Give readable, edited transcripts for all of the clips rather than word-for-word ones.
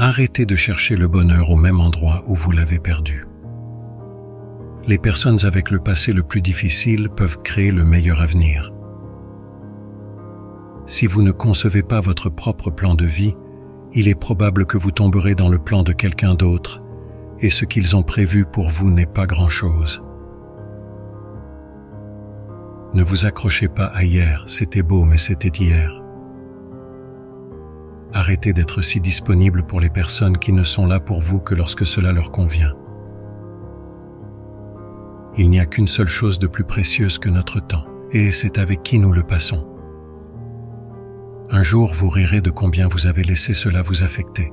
Arrêtez de chercher le bonheur au même endroit où vous l'avez perdu. Les personnes avec le passé le plus difficile peuvent créer le meilleur avenir. Si vous ne concevez pas votre propre plan de vie, il est probable que vous tomberez dans le plan de quelqu'un d'autre, et ce qu'ils ont prévu pour vous n'est pas grand-chose. Ne vous accrochez pas à hier, c'était beau mais c'était hier. Arrêtez d'être si disponible pour les personnes qui ne sont là pour vous que lorsque cela leur convient. Il n'y a qu'une seule chose de plus précieuse que notre temps, et c'est avec qui nous le passons. Un jour, vous rirez de combien vous avez laissé cela vous affecter.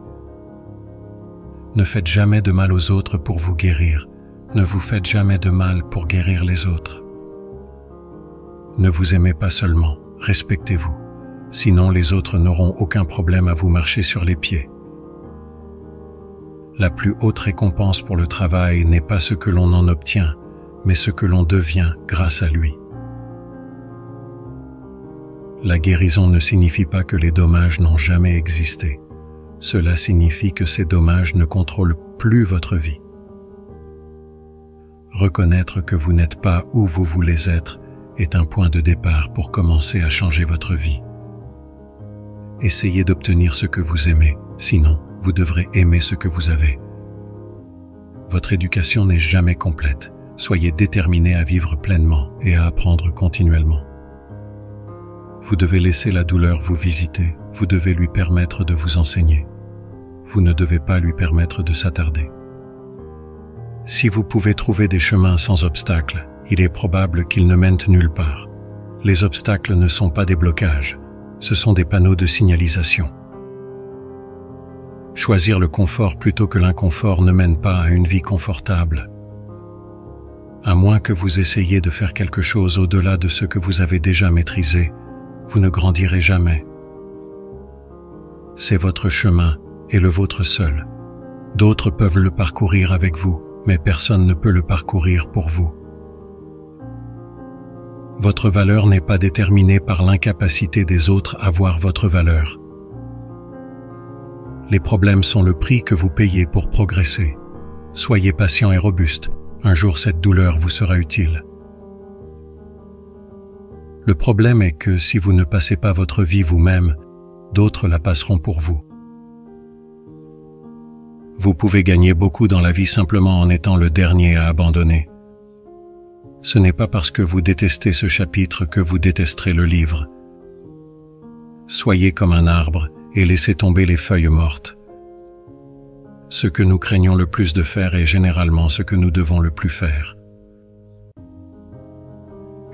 Ne faites jamais de mal aux autres pour vous guérir. Ne vous faites jamais de mal pour guérir les autres. Ne vous aimez pas seulement, respectez-vous. Sinon les autres n'auront aucun problème à vous marcher sur les pieds. La plus haute récompense pour le travail n'est pas ce que l'on en obtient, mais ce que l'on devient grâce à lui. La guérison ne signifie pas que les dommages n'ont jamais existé. Cela signifie que ces dommages ne contrôlent plus votre vie. Reconnaître que vous n'êtes pas où vous voulez être est un point de départ pour commencer à changer votre vie. Essayez d'obtenir ce que vous aimez, sinon vous devrez aimer ce que vous avez. Votre éducation n'est jamais complète. Soyez déterminé à vivre pleinement et à apprendre continuellement. Vous devez laisser la douleur vous visiter, vous devez lui permettre de vous enseigner. Vous ne devez pas lui permettre de s'attarder. Si vous pouvez trouver des chemins sans obstacles, il est probable qu'ils ne mènent nulle part. Les obstacles ne sont pas des blocages, ce sont des panneaux de signalisation. Choisir le confort plutôt que l'inconfort ne mène pas à une vie confortable. À moins que vous essayiez de faire quelque chose au-delà de ce que vous avez déjà maîtrisé, vous ne grandirez jamais. C'est votre chemin et le vôtre seul. D'autres peuvent le parcourir avec vous, mais personne ne peut le parcourir pour vous. Votre valeur n'est pas déterminée par l'incapacité des autres à voir votre valeur. Les problèmes sont le prix que vous payez pour progresser. Soyez patient et robuste. Un jour, cette douleur vous sera utile. Le problème est que si vous ne passez pas votre vie vous-même, d'autres la passeront pour vous. Vous pouvez gagner beaucoup dans la vie simplement en étant le dernier à abandonner. Ce n'est pas parce que vous détestez ce chapitre que vous détesterez le livre. Soyez comme un arbre et laissez tomber les feuilles mortes. Ce que nous craignons le plus de faire est généralement ce que nous devons le plus faire.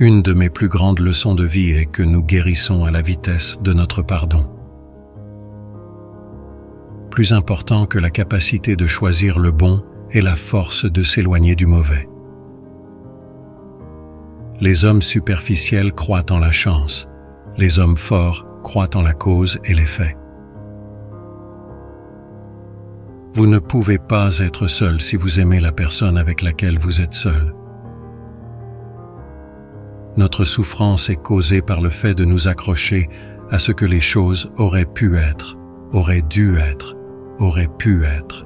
Une de mes plus grandes leçons de vie est que nous guérissons à la vitesse de notre pardon. Plus important que la capacité de choisir le bon est la force de s'éloigner du mauvais. Les hommes superficiels croient en la chance, les hommes forts croient en la cause et les faits. Vous ne pouvez pas être seul si vous aimez la personne avec laquelle vous êtes seul. Notre souffrance est causée par le fait de nous accrocher à ce que les choses auraient pu être, auraient dû être, auraient pu être.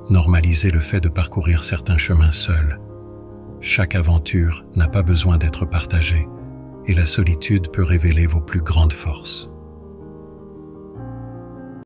Normalisez le fait de parcourir certains chemins seuls. Chaque aventure n'a pas besoin d'être partagée, et la solitude peut révéler vos plus grandes forces.